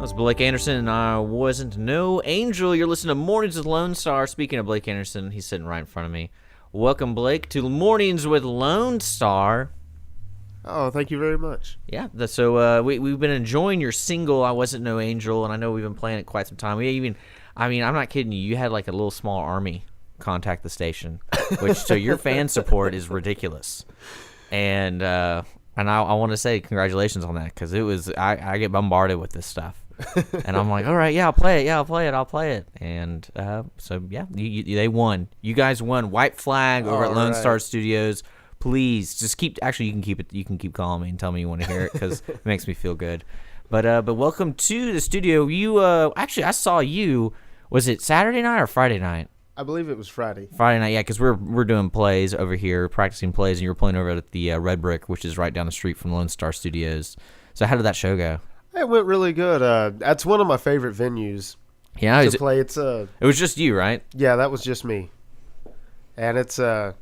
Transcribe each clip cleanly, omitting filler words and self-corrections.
was Blake Anderson, and I wasn't no angel. You're listening to Mornings with Lone Star. Speaking of Blake Anderson, he's sitting right in front of me. Welcome, Blake, to Mornings with Lone Star. Oh, thank you very much. Yeah, so we've been enjoying your single, I Wasn't No Angel, and I know we've been playing it quite some time. I'm not kidding you, you had like a little small army contact the station, so your fan support is ridiculous. And I want to say congratulations on that, because I get bombarded with this stuff. And I'm like, all right, yeah, I'll play it. And they won. You guys won. White flag over at Lone Star Studios. Please just you can keep calling me and tell me you want to hear it, because it makes me feel good. But welcome to the studio. You actually, I saw you. Was it Saturday night or Friday night? I believe it was Friday. Friday night, yeah, because we're doing plays over here, practicing plays, and you were playing over at the Red Brick, which is right down the street from Lone Star Studios. So how did that show go? It went really good. That's one of my favorite venues. Yeah, to play. It was just you, right? Yeah, that was just me. And it's I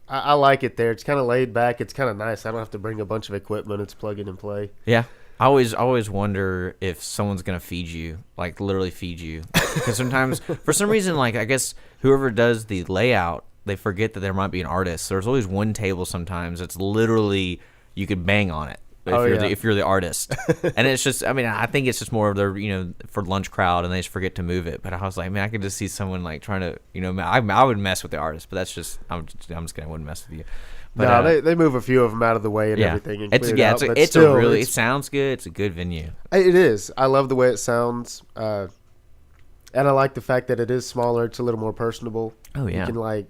like it there. It's kind of laid back. It's kind of nice. I don't have to bring a bunch of equipment. It's plug in and play. Yeah. I always wonder if someone's going to feed you, like literally feed you. Because sometimes, for some reason, like I guess whoever does the layout, they forget that there might be an artist. So there's always one table sometimes that's literally, you could bang on it if you're the artist. And it's just, I think it's just more of their, for lunch crowd, and they just forget to move it. But I was like, man, I could just see someone like trying to, I would mess with the artist, but that's just, I'm just kidding, I wouldn't mess with you. But, no, they move a few of them out of the way and everything. And it sounds good. It's a good venue. It is. I love the way it sounds, and I like the fact that it is smaller. It's a little more personable. Oh yeah, you can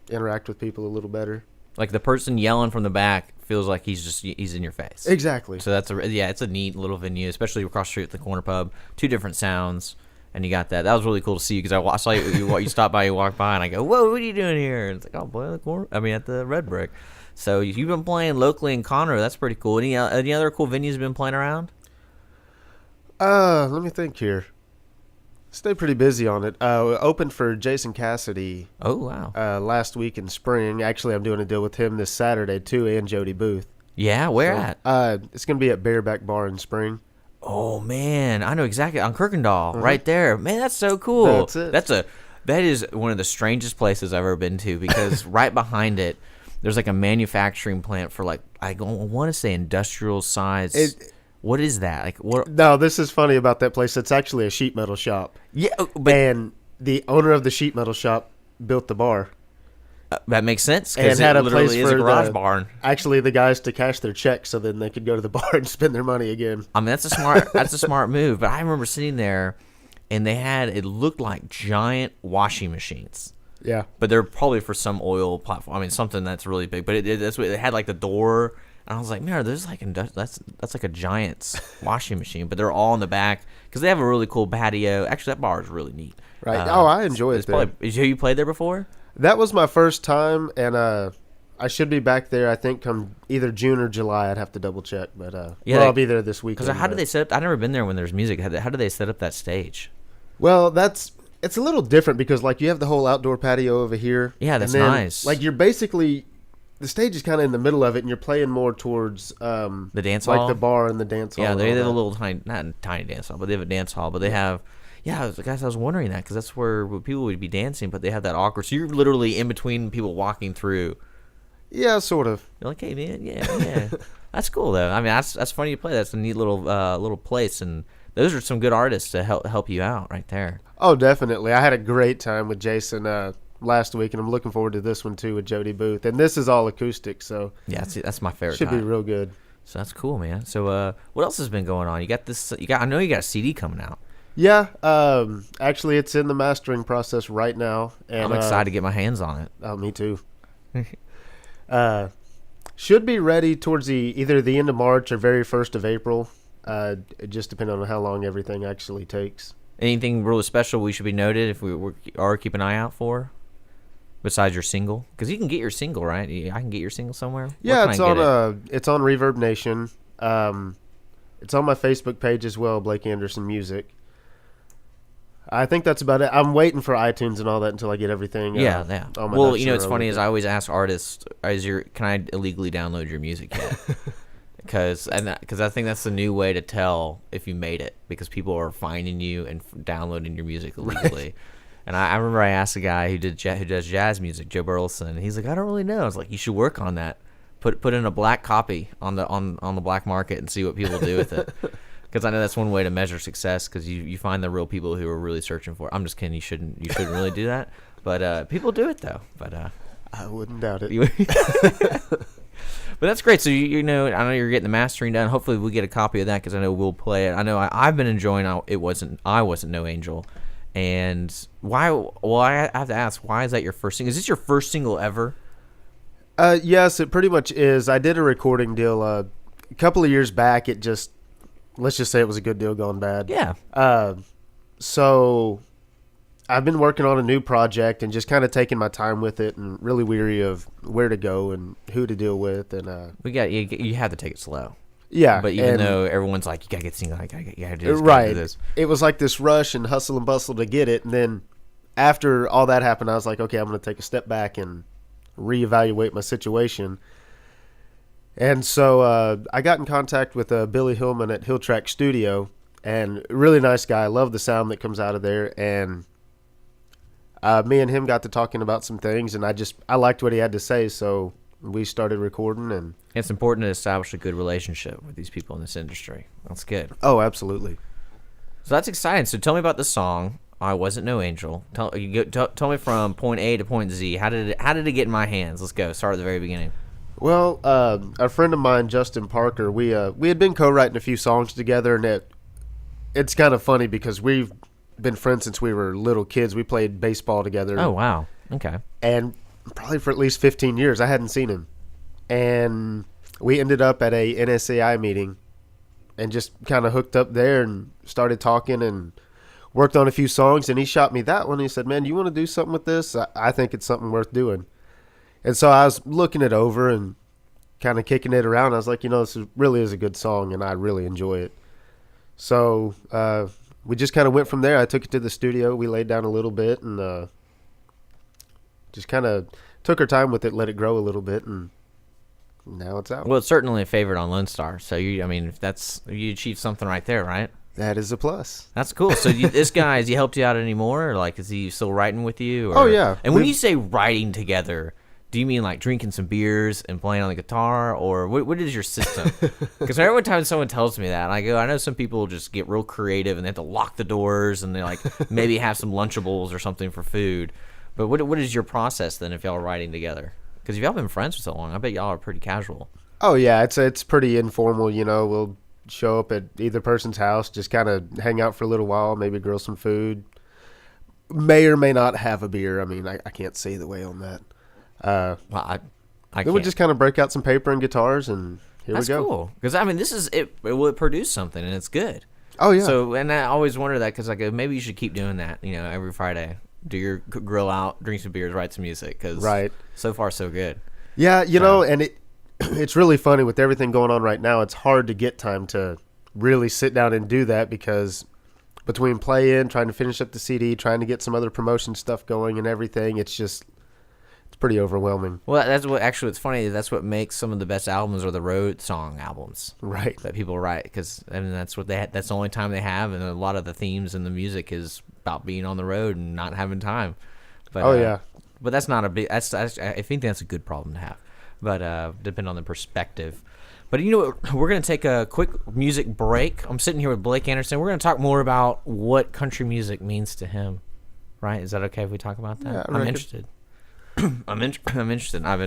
interact with people a little better. Like the person yelling from the back feels like he's in your face. Exactly. So it's a neat little venue, especially across the street at the corner pub. Two different sounds. And you got that. That was really cool to see, because I saw you stopped by, you walked by, and I go, whoa, what are you doing here? And it's like, oh, boy, at the Red Brick. So you've been playing locally in Conroe. That's pretty cool. Any other cool venues been playing around? Let me think here. Stay pretty busy on it. Opened for Jason Cassidy. Oh, wow. Last week in spring. Actually, I'm doing a deal with him this Saturday, too, and Jody Booth. Yeah, where at? It's going to be at Bareback Bar in Spring. Oh, man, I know exactly. On Kirkendall, right there. Man, that's so cool. That's it. That is one of the strangest places I've ever been to, because right behind it, there's like a manufacturing plant for I want to say industrial size. What is that? Like what? No, this is funny about that place. It's actually a sheet metal shop. Yeah, and the owner of the sheet metal shop built the bar. That makes sense, and had a place is for a garage barn. Actually, the guys to cash their checks, so then they could go to the bar and spend their money again. That's a smart move. But I remember sitting there, and it looked like giant washing machines. Yeah, but they're probably for some oil platform. Something that's really big. But it had like the door, and I was like, man, there's that's like a giant's washing machine. But they're all in the back, because they have a really cool patio. Actually, that bar is really neat. Right. I enjoy it there. Have you played there before? That was my first time, and I should be back there, I think, come either June or July. I'd have to double check, but I'll be there this weekend. Because how do they set up? I've never been there when there's music. How do they set up that stage? Well, it's a little different, because you have the whole outdoor patio over here. Yeah, that's nice. You're basically, the stage is kind of in the middle of it, and you're playing more towards the dance hall, like the bar and the dance hall. Yeah, they have a little not a tiny dance hall, but they have a dance hall. But they have. Yeah, I was wondering that, because that's where people would be dancing, but they have that awkward. So you're literally in between people walking through. Yeah, sort of. You're like, hey man, yeah, that's cool though. That's funny to play. That's a neat little place, and those are some good artists to help you out right there. Oh, definitely. I had a great time with Jason last week, and I'm looking forward to this one too with Jody Booth. And this is all acoustic, so yeah, that's my favorite. Should be real good. So that's cool, man. So what else has been going on? I know you got a CD coming out. Yeah, actually, it's in the mastering process right now, and I'm excited to get my hands on it. Oh, me too. Should be ready towards either the end of March or very first of April. Just depending on how long everything actually takes. Anything really special we should be noted if we are keep an eye out for, besides your single? Because you can get your single, right? I can get your single somewhere. Yeah, it's on Reverb Nation. It's on my Facebook page as well, Blake Anderson Music. I think that's about it. I'm waiting for iTunes and all that until I get everything. Yeah. Well, it's funny is I always ask artists, can I illegally download your music yet? because I think that's the new way to tell if you made it, because people are finding you and downloading your music illegally. Right. And I remember I asked a guy who does jazz music, Joe Burleson, and he's like, I don't really know. I was like, you should work on that. Put in a black copy on the black market and see what people do with it. Because I know that's one way to measure success, because you find the real people who are really searching for it. I'm just kidding. You shouldn't really do that. But people do it though. But I wouldn't doubt it. But that's great. So I know you're getting the mastering done. Hopefully we get a copy of that, because I know we'll play it. I know I've been enjoying I Wasn't No Angel. And why? Well, I have to ask, why is that your first single? Is this your first single ever? Yes, it pretty much is. I did a recording deal a couple of years back. Let's just say it was a good deal gone bad. Yeah. So I've been working on a new project and just kind of taking my time with it, and really weary of where to go and who to deal with. And you have to take it slow. Yeah. But even though everyone's like, you gotta get single, you gotta do this, right. Do this. It was like this rush and hustle and bustle to get it, and then after all that happened, I was like, okay, I'm going to take a step back and reevaluate my situation. And so I got in contact with Billy Hillman at Hill Track Studio, and really nice guy. I love the sound that comes out of there. And me and him got to talking about some things, and I liked what he had to say, so we started recording. And it's important to establish a good relationship with these people in this industry. That's good. Oh, absolutely. So that's exciting. So tell me about the song, I Wasn't No Angel. Tell me from point A to point Z. How did it get in my hands? Let's go. Start at the very beginning. Well, a friend of mine, Justin Parker, we had been co-writing a few songs together, and it's kind of funny because we've been friends since we were little kids. We played baseball together. Oh, wow. Okay. And probably for at least 15 years, I hadn't seen him. And we ended up at a NSAI meeting and just kind of hooked up there and started talking and worked on a few songs. And he shot me that one. He said, man, you want to do something with this? I think it's something worth doing. And so I was looking it over and kind of kicking it around. I was like, this really is a good song, and I really enjoy it. So we just kind of went from there. I took it to the studio. We laid down a little bit and just kind of took our time with it, let it grow a little bit, and now it's out. Well, it's certainly a favorite on Lone Star. So you achieved something right there, right? That is a plus. That's cool. So this guy, has he helped you out anymore? Or is he still writing with you? Or? Oh, yeah. And when you say writing together, do you mean like drinking some beers and playing on the guitar, or what is your system? Because every time someone tells me that, I go, I know some people just get real creative and they have to lock the doors and they maybe have some Lunchables or something for food. But what is your process then if y'all are writing together? Because if y'all been friends for so long, I bet y'all are pretty casual. Oh yeah, it's pretty informal. We'll show up at either person's house, just kind of hang out for a little while, maybe grill some food. May or may not have a beer. I mean, I can't say the way on that. Well, I then we just kind of break out some paper and guitars, and here we go. That's cool. Because this is it. Will produce something, and it's good. Oh yeah. So, and I always wonder that, because I go, maybe you should keep doing that. Every Friday, do your grill out, drink some beers, write some music. Because so far so good. Yeah, and it's really funny with everything going on right now. It's hard to get time to really sit down and do that, because between playing, trying to finish up the CD, trying to get some other promotion stuff going, and everything, it's pretty overwhelming. Well, it's funny. That's what makes some of the best albums are the road song albums, right? That people write, because that's what that's the only time they have, and a lot of the themes in the music is about being on the road and not having time. But, yeah. But that's not a big. I think that's a good problem to have. But depending on the perspective. But we're going to take a quick music break. I'm sitting here with Blake Anderson. We're going to talk more about what country music means to him. Right? Is that okay if we talk about that? Yeah, I'm interested. I'm interested. I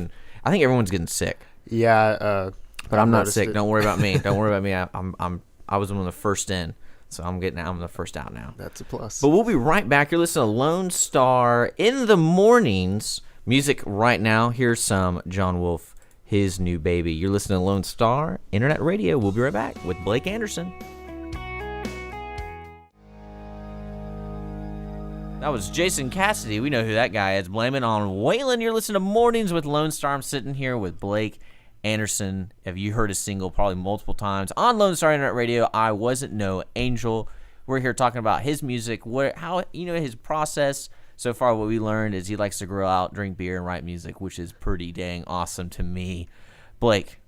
think everyone's getting sick. Yeah, but I'm not sick. Don't worry about me. Don't worry about me. I was one of the first in, so I'm the first out now. That's a plus. But we'll be right back. You're listening to Lone Star in the mornings. Music right now. Here's some John Wolfe, His New Baby. You're listening to Lone Star Internet Radio. We'll be right back with Blake Anderson. That was Jason Cassidy. We know who that guy is. Blame it on Waylon. You're listening to Mornings with Lone Star. I'm sitting here with Blake Anderson. Have you heard his single probably multiple times on Lone Star Internet Radio? I Wasn't No Angel. We're here talking about his music, how his process. So far, what we learned is he likes to grill out, drink beer, and write music, which is pretty dang awesome to me. Blake,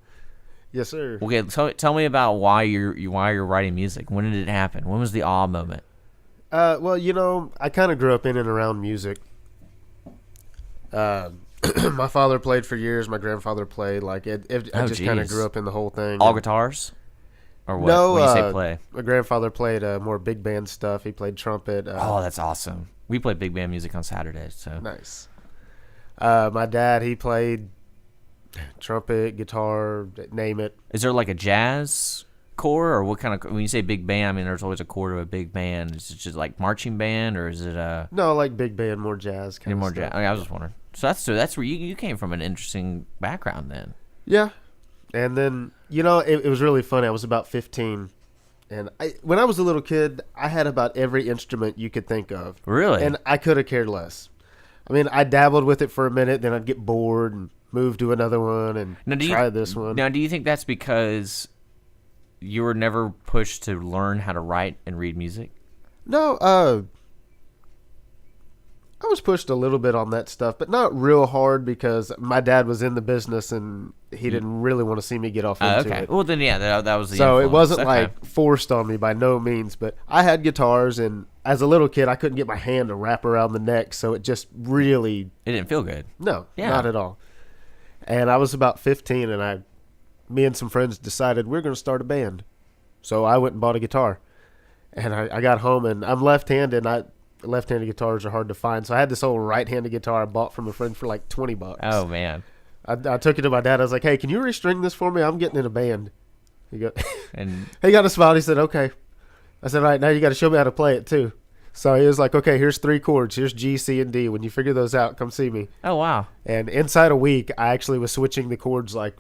Yes, sir. Okay, so tell me about why you're writing music. When did it happen? When was the awe moment? Well, I kind of grew up in and around music. Uh, my father played for years. My grandfather played. Like I just kind of geez. grew up in the whole thing. All guitars, or what? No, when you say play. my grandfather played more big band stuff. He played trumpet. Oh, that's awesome. We play big band music on Saturdays, so Nice. My dad, he played trumpet, guitar, name it. is there like a jazz core, or what kind of? When you say big band, I mean there's always a core to a big band. Is it just like marching band, or is it No, like big band, more jazz kind of more stuff. jazz? Okay, I was just wondering. So that's where you came from, an interesting background then. Yeah. And then, it was really funny. I was about 15. And when I was a little kid, I had about every instrument you could think of. Really? And I could have cared less. I mean, I dabbled with it for a minute, then I'd get bored and move to another one and try this one. Now, do you think that's because you were never pushed to learn how to write and read music? No, I was pushed a little bit on that stuff, but not real hard because my dad was in the business and he didn't really want to see me get off into Okay. it. Well, then, yeah, that was the So it influence. wasn't Okay. like forced on me by no means, but I had guitars, and as a little kid, I couldn't get my hand to wrap around the neck, so it just really, It didn't feel good. no, Yeah. not at all. And I was about 15, and me and some friends decided we're going to start a band. So I went and bought a guitar, and I got home, and I'm left-handed, and left-handed guitars are hard to find, so I had this old right-handed guitar I bought from a friend for like $20. Oh, man. I took it to my dad. I was like, "Hey, can you restring this for me? I'm getting in a band." He got And he got a smile. He said, "Okay." I said, "All right, now you got to show me how to play it too." So he was like, "Okay, here's 3 chords. Here's G, C, and D. When you figure those out, come see me." oh, wow. And inside a week, I actually was switching the chords like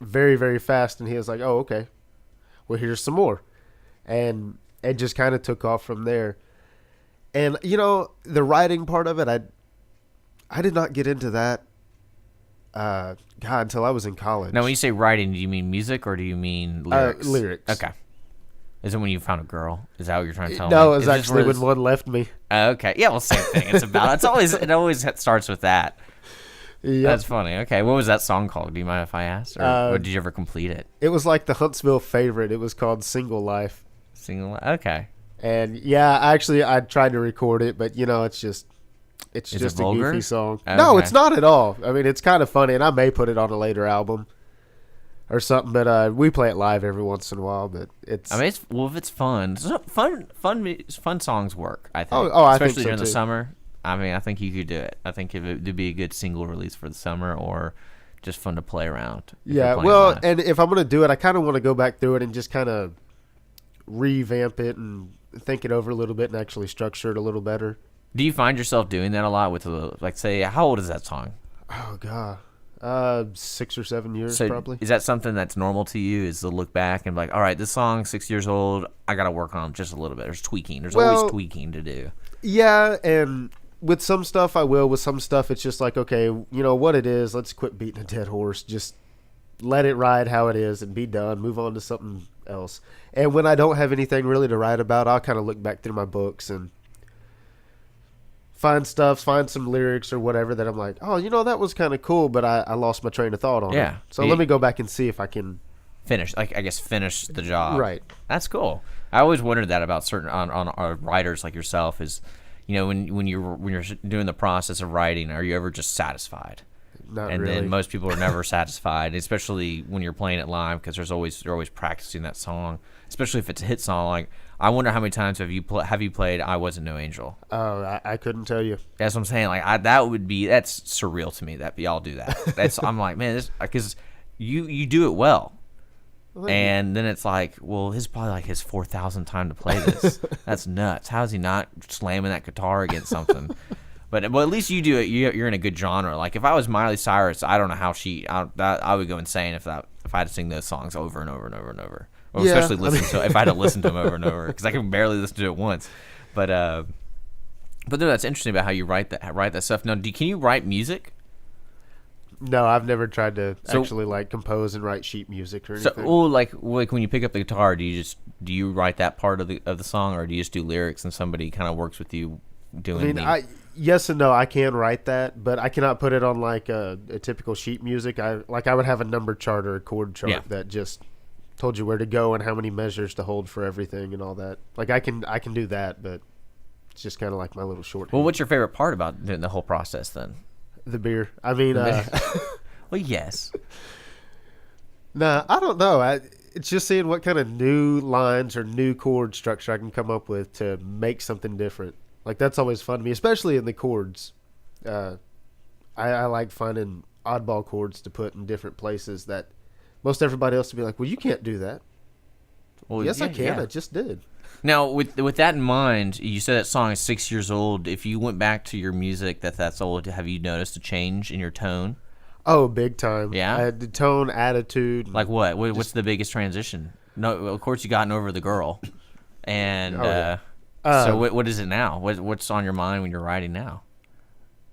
very, very fast. And he was like, "Oh, okay. Well, here's some more." And it just kind of took off from there. And the writing part of it, I did not get into that. Until I was in college. Now, when you say writing, do you mean music or do you mean lyrics? Lyrics. Okay. Is it when you found a girl? Is that what you're trying to tell me? No, it was Is this actually where when one left me. Okay. Yeah, well, same thing. It always starts with that. Yep. That's funny. Okay. What was that song called? Do you mind if I ask? Or did you ever complete it? It was like the Huntsville favorite. It was called Single Life. Single. Okay. And yeah, I tried to record it, but it's just Is it just a vulgar? goofy song. Okay. No, it's not at all. I mean, it's kind of funny, and I may put it on a later album or something. But we play it live every once in a while. But it's I mean, if it's fun, fun songs work. I think. I think especially so, during the too. summer. I mean, I think you could do it. I think if it'd be a good single release for the summer, or just fun to play around. if you're yeah. playing Well, live. and if I'm gonna do it, I kind of want to go back through it and just kind of revamp it and think it over a little bit and actually structure it a little better. Do you find yourself doing that a lot with, like, say, how old is that song? Oh God, 6 or 7 years So probably. is that something that's normal to you? Is to look back and be like, all right, this song's 6 years old. I got to work on it just a little bit. There's tweaking. There's Well, always tweaking to do. Yeah, and with some stuff I will. With some stuff it's just like, okay, what it is. Let's quit beating a dead horse. Just let it ride how it is and be done. Move on to something else. And when I don't have anything really to write about, I'll kind of look back through my books and find some lyrics or whatever that I'm like, oh, that was kind of cool, but I lost my train of thought on Yeah. it. So let me go back and see if I can. Finish, like, I guess, finish the job. Right. That's cool. I always wondered that about certain on writers like yourself. Is, when you're doing the process of writing, are you ever just satisfied? Not And really. then most people are never satisfied, especially when you're playing it live, because they're always practicing that song, especially if it's a hit song. Like, I wonder how many times have you played "I Wasn't No Angel"? Oh, I couldn't tell you. That's what I'm saying. Like, that's surreal to me that y'all do that. I'm like, man, this, because you do it well. And then it's like, well, this is probably like his 4,000th time to play this. That's nuts. How is he not slamming that guitar against something? But at least you do it. You're in a good genre. Like, if I was Miley Cyrus, I don't know how I would go insane if I had to sing those songs over and over and over and over. Or Yeah, especially if I had to listen to them over and over, because I can barely listen to it once. But no, that's interesting about how you write that stuff. Now, can you write music? No, I've never tried to So- actually like compose and write sheet music or So, anything. like when you pick up the guitar, do you write that part of the song, or do you just do lyrics and somebody kind of works with you doing? I mean, yes and no. I can write that, but I cannot put it on like a typical sheet music. I would have a number chart or a chord chart Yeah. that just told you where to go and how many measures to hold for everything and all that. Like I can do that, but it's just kind of like my little short. Well, what's your favorite part about the whole process then? The beer. I mean, Well, yes. nah, I don't know. It's just seeing what kind of new lines or new chord structure I can come up with to make something different. Like that's always fun to me, especially in the chords. I like finding oddball chords to put in different places that most everybody else would be like, well, you can't do that. Well, Yes, I yeah, can. yeah. I just did. Now, with that in mind, you said that song is 6 years old. If you went back to your music that's old, have you noticed a change in your tone? Oh, big time. Yeah? The tone, attitude. Like what? What's the biggest transition? No, of course you gotten over the girl, and Oh, yeah. so what is it now? What's on your mind when you're writing now?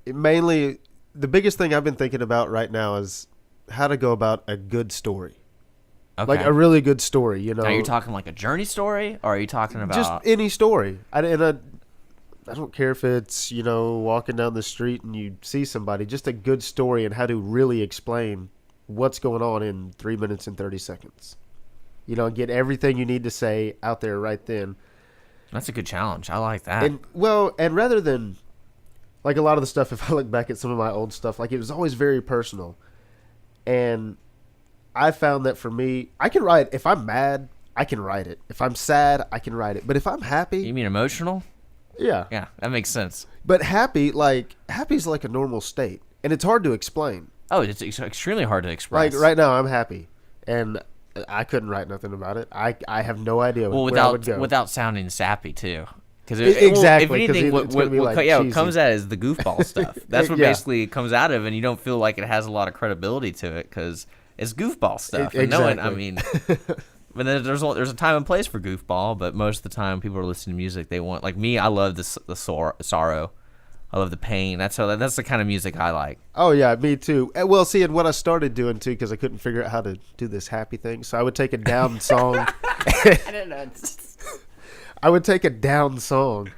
Mainly, the biggest thing I've been thinking about right now is how to go about a good story. Okay. Like a really good story, you know. Are you talking like a journey story, or are you talking about just any story? I don't care if it's, you know, walking down the street and you see somebody. Just a good story and how to really explain what's going on in 3 minutes and 30 seconds. You know, get everything you need to say out there right then. That's a good challenge. I like that. And rather than like a lot of the stuff, if I look back at some of my old stuff, like it was always very personal. And I found that for me, I can write, if I'm mad, I can write it. If I'm sad, I can write it. But if I'm happy, You mean emotional? yeah. Yeah, that makes sense. But happy's like a normal state. And it's hard to explain. Oh, it's extremely hard to express. Like right now, I'm happy. And I couldn't write nothing about it. I have no idea Well, where I would go. without sounding sappy too. Because Exactly, if 'cause anything, it's gonna be, like, what cheesy. comes out is the goofball stuff. That's what Yeah. basically it comes out of, and you don't feel like it has a lot of credibility to it because it's goofball stuff. And no one, I Exactly. mean, but then there's a time and place for goofball. But most of the time, people are listening to music. They want, like me, I love the sorrow. I love the pain. That's the kind of music I like. Oh yeah, me too. Well, see, and what I started doing too, because I couldn't figure out how to do this happy thing, so I would take a down song. I don't know. I would take a down song,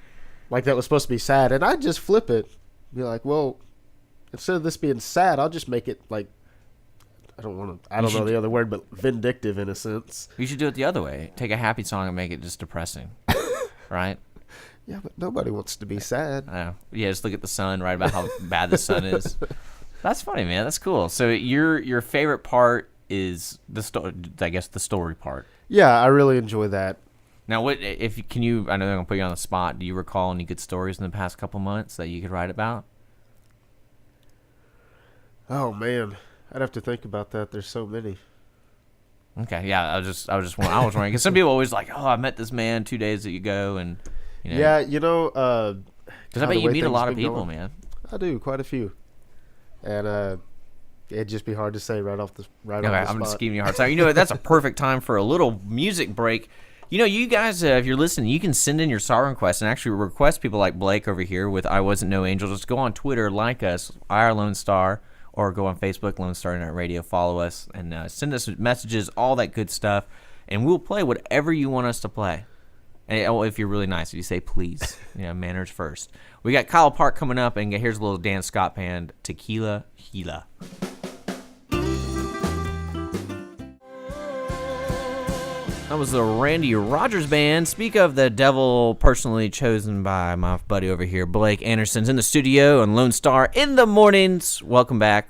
like that was supposed to be sad, and I'd just flip it. Be like, well, instead of this being sad, I'll just make it like I don't know the other word, but vindictive in a sense. You should do it the other way. Take a happy song and make it just depressing, right? Yeah, but nobody wants to be sad. Yeah, just look at the sun, write about how bad the sun is. That's funny, man. That's cool. So your favorite part is the story part. Yeah, I really enjoy that. Now, what if can you? I know they're gonna put you on the spot. Do you recall any good stories in the past couple months that you could write about? Oh man, I'd have to think about that. There's so many. Okay, yeah. I was wondering because some people always like, oh, I met this man 2 days ago, and you know, Yeah, you know, because I bet you meet a lot of people, man. I do, quite a few, and it'd just be hard to say right off the Okay, spot. I'm just giving you a hard time. You know what? That's a perfect time for a little music break. You know, you guys, if you're listening, you can send in your song requests and actually request people like Blake over here with I Wasn't No Angel. Just go on Twitter, like us, IR Lone Star, or go on Facebook, Lone Star Internet Radio, follow us, and send us messages, all that good stuff, and we'll play whatever you want us to play. And if you're really nice, if you say please, manners first. We got Kyle Park coming up, and here's a little Dan Scott band, Tequila Gila. That was the Randy Rogers Band. Speak of the devil personally chosen by my buddy over here, Blake Anderson's in the studio on Lone Star in the mornings. Welcome back.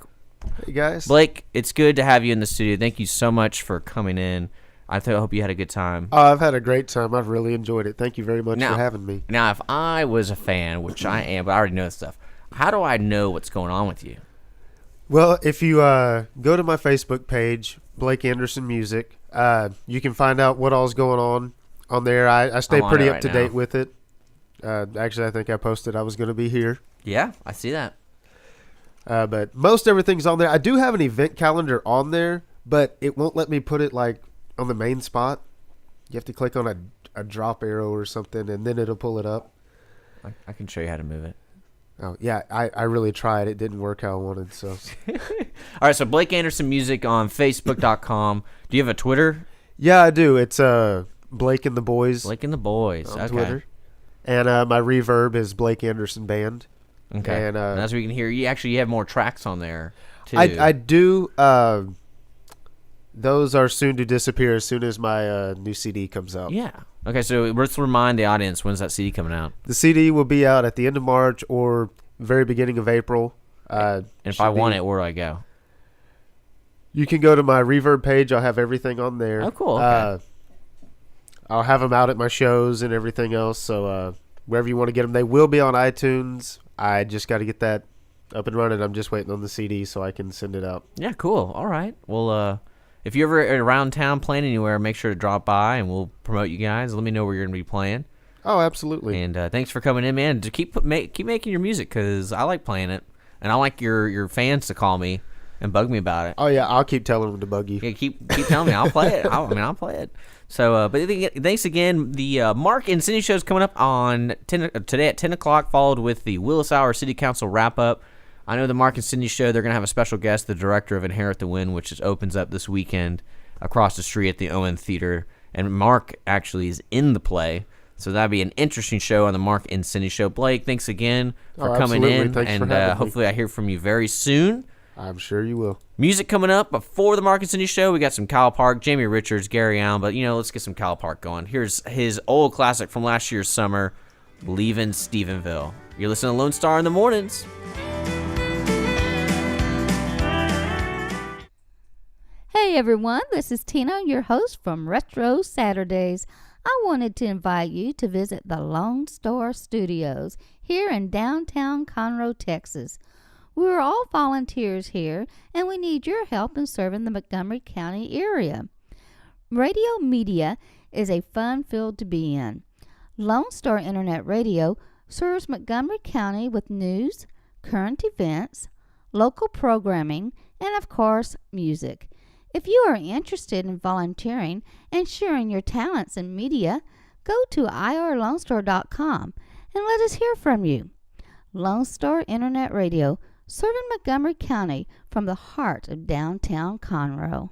Hey guys. Blake, it's good to have you in the studio. Thank you so much for coming in. I hope you had a good time. Oh, I've had a great time. I've really enjoyed it. Thank you very much for having me. Now, if I was a fan, which I am, but I already know this stuff, how do I know what's going on with you? Well, if you go to my Facebook page, Blake Anderson Music, you can find out what all's going on there. I stay I'm on pretty it up right to now. date with it. Actually, I think I posted I was going to be here. Yeah, I see that. But most everything's on there. I do have an event calendar on there, but it won't let me put it like on the main spot. You have to click on a drop arrow or something, and then it'll pull it up. I can show you how to move it. Oh, yeah, I really tried. It didn't work how I wanted, so. All right, so Blake Anderson Music on Facebook.com. Do you have a Twitter? Yeah, I do. It's Blake and the Boys Blake and the Boys. on Okay. Twitter. And my reverb is Blake Anderson Band. Okay. And that's what we can hear. You have more tracks on there too. I do. Those are soon to disappear as soon as my new CD comes out. Yeah. Okay, so let's remind the audience, when's that CD coming out? The CD will be out at the end of March or very beginning of April. And if I want it, where do I go? You can go to my Reverb page. I'll have everything on there. Oh, cool. Okay. I'll have them out at my shows and everything else. So wherever you want to get them, they will be on iTunes. I just got to get that up and running. I'm just waiting on the CD so I can send it out. Yeah, cool. All right. Well, if you're ever around town playing anywhere, make sure to drop by and we'll promote you guys. Let me know where you're going to be playing. Oh, absolutely. And thanks for coming in, man. To keep making your music because I like playing it, and I like your fans to call me and bug me about it. Oh yeah, I'll keep telling them to bug you. Yeah, keep telling me. I'll play it. I'll play it. So, but thanks again. The Mark and Cindy show is coming up on today at 10 o'clock, followed with the Willis Hour City Council wrap up. I know the Mark and Cindy show, they're going to have a special guest, the director of Inherit the Wind, which opens up this weekend across the street at the Owen Theater. And Mark actually is in the play. So that'd be an interesting show on the Mark and Cindy show. Blake, thanks again for coming in. Thanks and for hopefully I hear from you very soon. I'm sure you will. Music coming up before the Mark and Cindy show. We got some Kyle Park, Jamie Richards, Gary Allen. But, let's get some Kyle Park going. Here's his old classic from last year's summer, Leaving Stephenville. You're listening to Lone Star in the Mornings. Hey everyone, this is Tina, your host from Retro Saturdays. I wanted to invite you to visit the Lone Star Studios here in downtown Conroe, Texas. We're all volunteers here, and we need your help in serving the Montgomery County area. Radio media is a fun field to be in. Lone Star Internet Radio serves Montgomery County with news, current events, local programming, and of course, music. If you are interested in volunteering and sharing your talents in media, go to irlonestar.com and let us hear from you. Lone Star Internet Radio, serving Montgomery County from the heart of downtown Conroe.